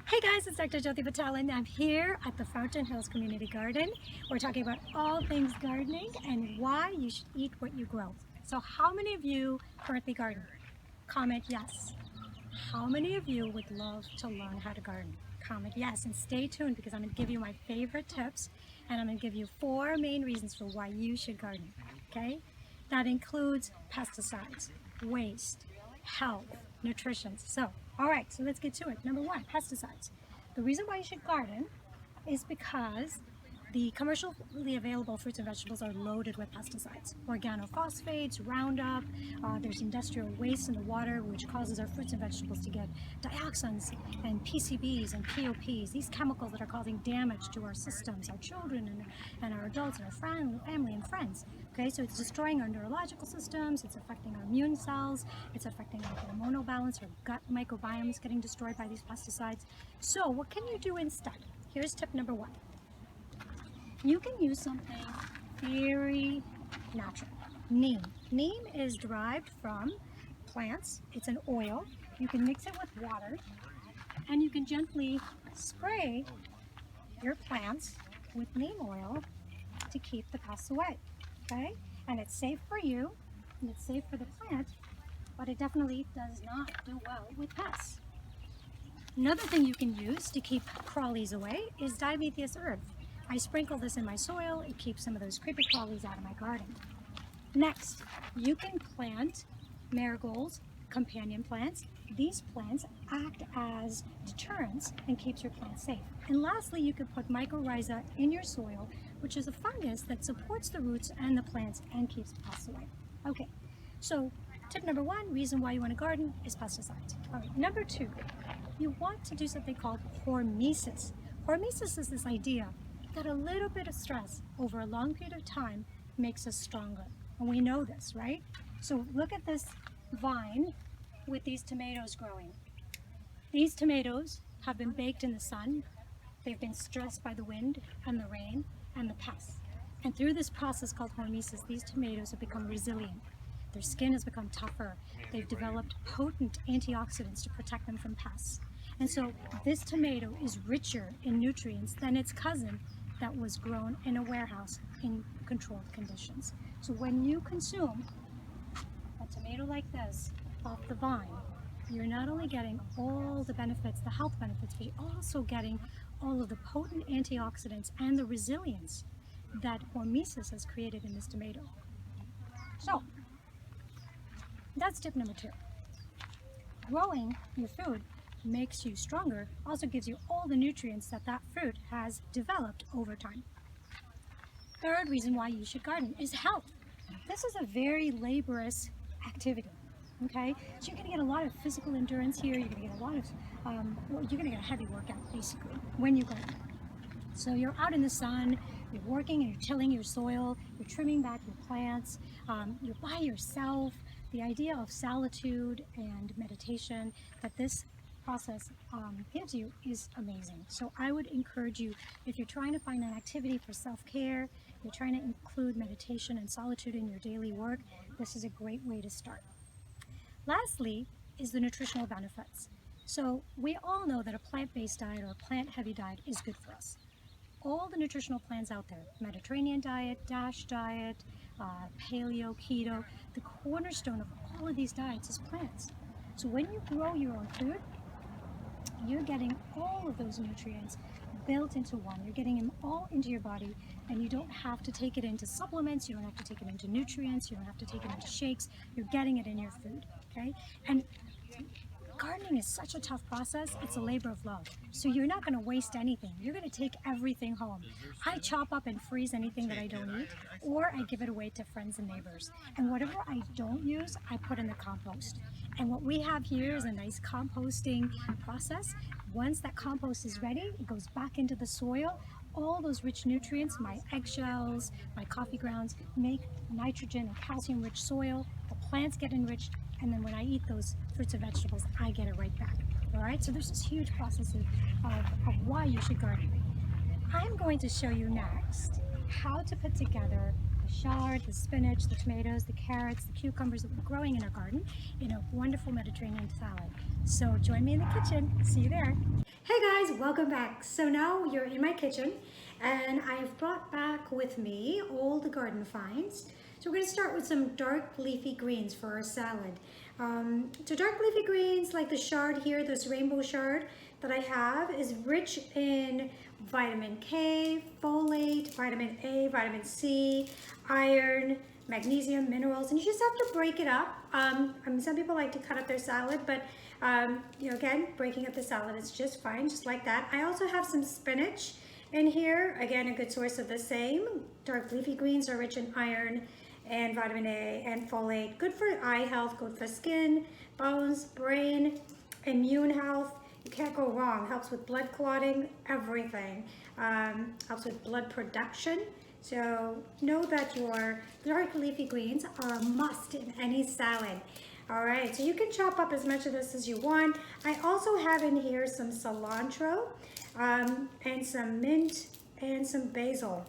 Hey guys, it's Dr. Jyoti Patel and I'm here at the Fountain Hills Community Garden. We're talking about all things gardening and why you should eat what you grow. So how many of you currently garden? Comment yes. How many of you would love to learn how to garden? Comment yes, and stay tuned because I'm going to give you my favorite tips and I'm going to give you 4 main reasons for why you should garden. Okay? That includes pesticides, waste, health, nutrition. So, all right, so let's get to it. Number 1, pesticides. The reason why you should garden is because the commercially available fruits and vegetables are loaded with pesticides, organophosphates, Roundup. There's industrial waste in the water, which causes our fruits and vegetables to get dioxins and PCBs and POPs, these chemicals that are causing damage to our systems, our children and our adults and our family and friends. Okay, so it's destroying our neurological systems, it's affecting our immune cells, it's affecting our hormonal balance, our gut microbiome is getting destroyed by these pesticides. So what can you do instead? Here's tip number 1. You can use something very natural. Neem. Neem is derived from plants. It's an oil. You can mix it with water and you can gently spray your plants with neem oil to keep the pests away. Okay? And it's safe for you and it's safe for the plant, but it definitely does not do well with pests. Another thing you can use to keep crawlies away is diatomaceous earth. I sprinkle this in my soil, it keeps some of those creepy crawlies out of my garden. Next, you can plant marigolds, companion plants. These plants act as deterrents and keeps your plant safe. And lastly, you can put mycorrhiza in your soil, which is a fungus that supports the roots and the plants and keeps pests away. Okay, so tip number 1, reason why you want to garden is pesticides. All right, number 2, you want to do something called hormesis. Hormesis is this idea that a little bit of stress over a long period of time makes us stronger. And we know this, right? So look at this vine with these tomatoes growing. These tomatoes have been baked in the sun. They've been stressed by the wind and the rain and the pests. And through this process called hormesis, these tomatoes have become resilient. Their skin has become tougher. They've developed potent antioxidants to protect them from pests. And so this tomato is richer in nutrients than its cousin that was grown in a warehouse in controlled conditions. So when you consume a tomato like this off the vine, you're not only getting all the benefits, the health benefits, but you're also getting all of the potent antioxidants and the resilience that hormesis has created in this tomato. So that's tip number 2. Growing your food makes you stronger, also gives you all the nutrients that that fruit has developed over time. Third reason why you should garden is health. This is a very laborious activity, okay? So you're going to get a lot of physical endurance here, you're going to get a lot of, you're going to get a heavy workout basically when you garden. So you're out in the sun, you're working and you're tilling your soil, you're trimming back your plants, you're by yourself. The idea of solitude and meditation that this process gives you is amazing. So I would encourage you, if you're trying to find an activity for self-care, you're trying to include meditation and solitude in your daily work, this is a great way to start. Lastly is the nutritional benefits. So we all know that a plant-based diet or a plant-heavy diet is good for us. All the nutritional plans out there, Mediterranean diet, DASH diet, paleo, keto, the cornerstone of all of these diets is plants. So when you grow your own food, you're getting all of those nutrients built into one. You're getting them all into your body and you don't have to take it into supplements, you don't have to take it into nutrients, you don't have to take it into shakes, you're getting it in your food, okay? And gardening is such a tough process, it's a labor of love. So you're not going to waste anything. You're going to take everything home. I chop up and freeze anything that I don't eat, or I give it away to friends and neighbors. And whatever I don't use, I put in the compost. And what we have here is a nice composting process. Once that compost is ready, it goes back into the soil. All those rich nutrients, my eggshells, my coffee grounds, make nitrogen and calcium-rich soil. The plants get enriched, and then when I eat those fruits and vegetables, I get it right back. All right, so there's this huge process of why you should garden. I'm going to show you next how to put together the chard, the spinach, the tomatoes, the carrots, the cucumbers that we're growing in our garden in a wonderful Mediterranean salad. So join me in the kitchen. See you there. Hey guys, welcome back. So now you're in my kitchen and I've brought back with me all the garden finds. So we're going to start with some dark leafy greens for our salad. So dark leafy greens like the chard here, this rainbow chard that I have is rich in vitamin K, folate, vitamin A, vitamin C, iron, magnesium, minerals, and you just have to break it up. Some people like to cut up their salad, but again, breaking up the salad is just fine, just like that. I also have some spinach in here. Again, a good source of the same. Dark leafy greens are rich in iron and vitamin A and folate. Good for eye health, good for skin, bones, brain, immune health. You can't go wrong. Helps with blood clotting, everything. Helps with blood production. So know that your dark leafy greens are a must in any salad. All right, so you can chop up as much of this as you want. I also have in here some cilantro and some mint and some basil.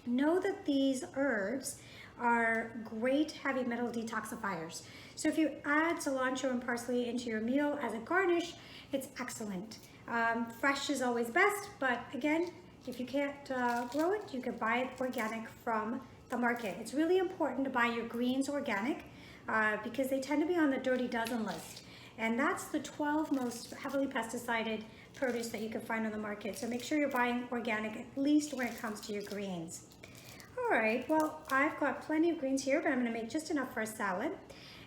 Know that these herbs are great heavy metal detoxifiers. So if you add cilantro and parsley into your meal as a garnish, it's excellent. Fresh is always best, but again, if you can't grow it, you can buy it organic from the market. It's really important to buy your greens organic because they tend to be on the dirty dozen list. And that's the 12 most heavily pesticided produce that you can find on the market. So make sure you're buying organic, at least when it comes to your greens. All right, well, I've got plenty of greens here, but I'm gonna make just enough for a salad.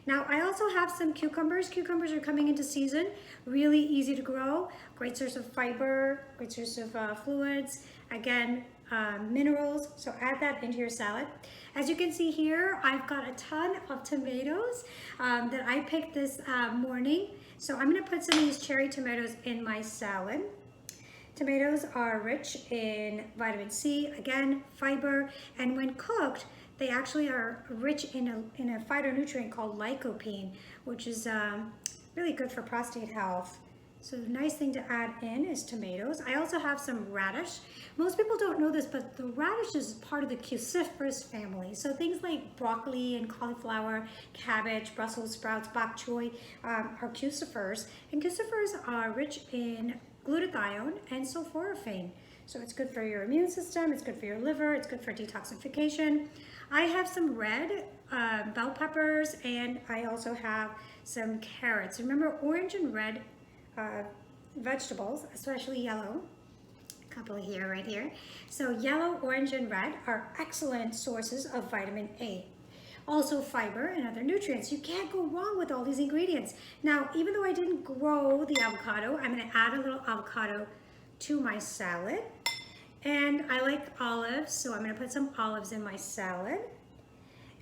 Now, I also have some cucumbers. Cucumbers are coming into season, really easy to grow, great source of fiber, great source of fluids, again, minerals, so add that into your salad. As you can see here, I've got a ton of tomatoes that I picked this morning. So I'm gonna put some of these cherry tomatoes in my salad. Tomatoes are rich in vitamin C, again, fiber, and when cooked, they actually are rich in a phytonutrient called lycopene, which is really good for prostate health. So the nice thing to add in is tomatoes. I also have some radish. Most people don't know this, but the radish is part of the cruciferous family. So things like broccoli and cauliflower, cabbage, Brussels sprouts, bok choy are crucifers. And crucifers are rich in glutathione and sulforaphane. So it's good for your immune system, it's good for your liver, it's good for detoxification. I have some red bell peppers and I also have some carrots. Remember, orange and red vegetables, especially yellow, a couple here, right here. So yellow, orange, and red are excellent sources of vitamin A. Also fiber and other nutrients. You can't go wrong with all these ingredients. Now, even though I didn't grow the avocado, I'm gonna add a little avocado to my salad. And I like olives, so I'm gonna put some olives in my salad.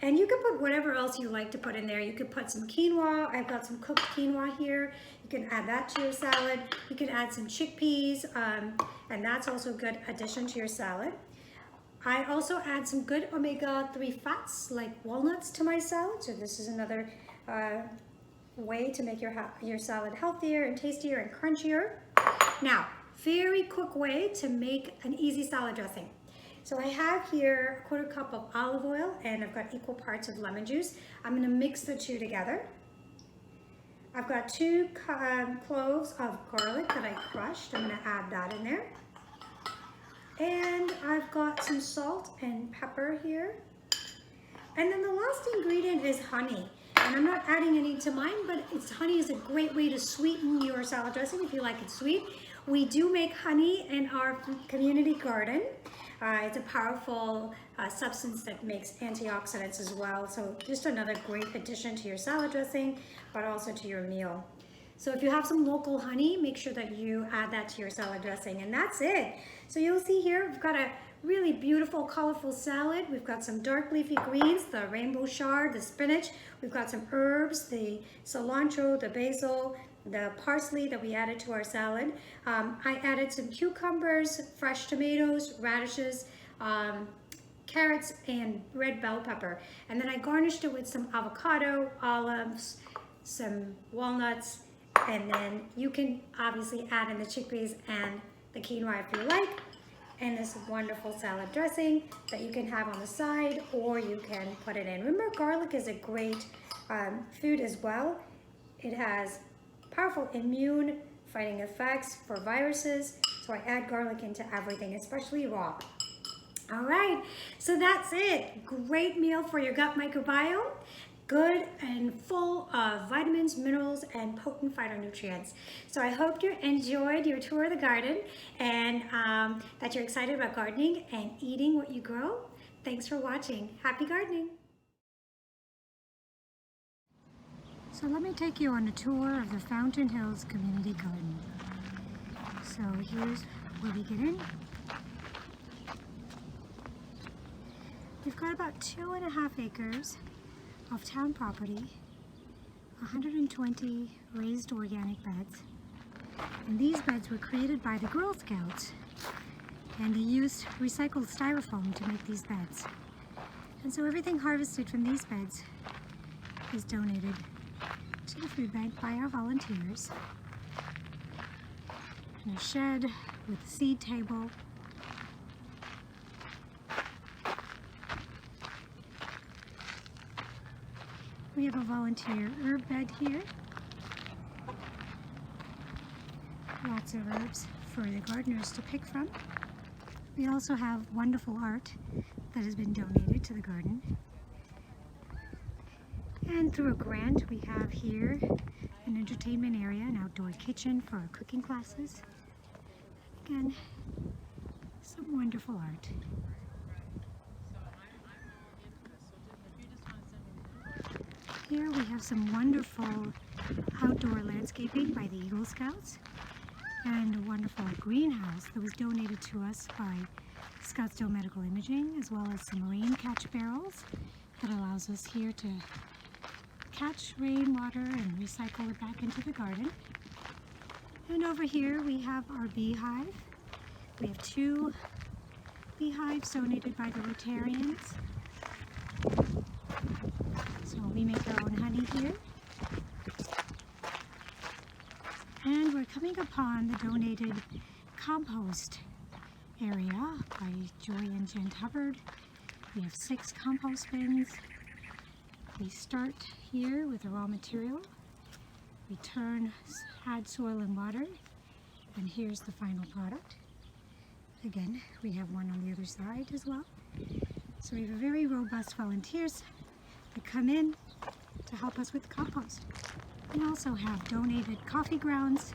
And you can put whatever else you like to put in there. You could put some quinoa. I've got some cooked quinoa here. You can add that to your salad. You can add some chickpeas, and that's also a good addition to your salad. I also add some good omega-3 fats like walnuts to my salad. So this is another way to make your salad healthier and tastier and crunchier. Now, very quick way to make an easy salad dressing. So I have here a 1/4 cup of olive oil and I've got equal parts of lemon juice. I'm gonna mix the two together. I've got 2 cloves of garlic that I crushed. I'm gonna add that in there. And I've got some salt and pepper here. And then the last ingredient is honey. And I'm not adding any to mine, but honey is a great way to sweeten your salad dressing if you like it sweet. We do make honey in our community garden. It's a powerful substance that makes antioxidants as well. So just another great addition to your salad dressing, but also to your meal. So if you have some local honey, make sure that you add that to your salad dressing, and that's it. So you'll see here, we've got a really beautiful, colorful salad. We've got some dark leafy greens, the rainbow chard, the spinach. We've got some herbs, the cilantro, the basil, the parsley that we added to our salad. I added some cucumbers, fresh tomatoes, radishes, carrots, and red bell pepper. And then I garnished it with some avocado, olives, some walnuts, and then you can obviously add in the chickpeas and the quinoa if you like, and this wonderful salad dressing that you can have on the side or you can put it in. Remember, garlic is a great food as well. It has powerful immune fighting effects for viruses. So I add garlic into everything, especially raw. All right, so that's it. Great meal for your gut microbiome. Good and full of vitamins, minerals, and potent phytonutrients. So I hope you enjoyed your tour of the garden and that you're excited about gardening and eating what you grow. Thanks for watching. Happy gardening. So let me take you on a tour of the Fountain Hills Community Garden. So here's where we get in. We've got about 2.5 acres of town property, 120 raised organic beds. And these beds were created by the Girl Scouts, and they used recycled styrofoam to make these beds. And so everything harvested from these beds is donated to the food bank by our volunteers. And a shed with a seed table. We have a volunteer herb bed here. Lots of herbs for the gardeners to pick from. We also have wonderful art that has been donated to the garden. And through a grant, we have here an entertainment area, an outdoor kitchen for our cooking classes. Again, some wonderful art. Here we have some wonderful outdoor landscaping by the Eagle Scouts and a wonderful greenhouse that was donated to us by Scottsdale Medical Imaging, as well as some rain catch barrels that allows us here to catch rainwater and recycle it back into the garden. And over here we have our beehive. We have 2 beehives donated by the Rotarians. So we make our own honey here. And we're coming upon the donated compost area by Joy and Jen Hubbard. We have 6 compost bins. We start here with the raw material. We add soil and water, and here's the final product. Again, we have one on the other side as well. So we have a very robust volunteers that come in to help us with the compost. We also have donated coffee grounds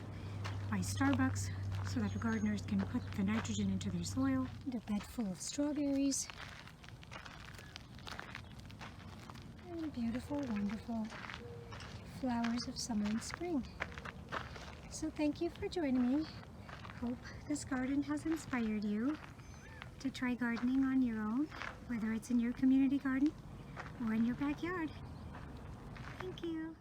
by Starbucks so that the gardeners can put the nitrogen into their soil. And a bed full of strawberries. And beautiful, wonderful flowers of summer and spring. So thank you for joining me. Hope this garden has inspired you to try gardening on your own, whether it's in your community garden or in your backyard. Thank you.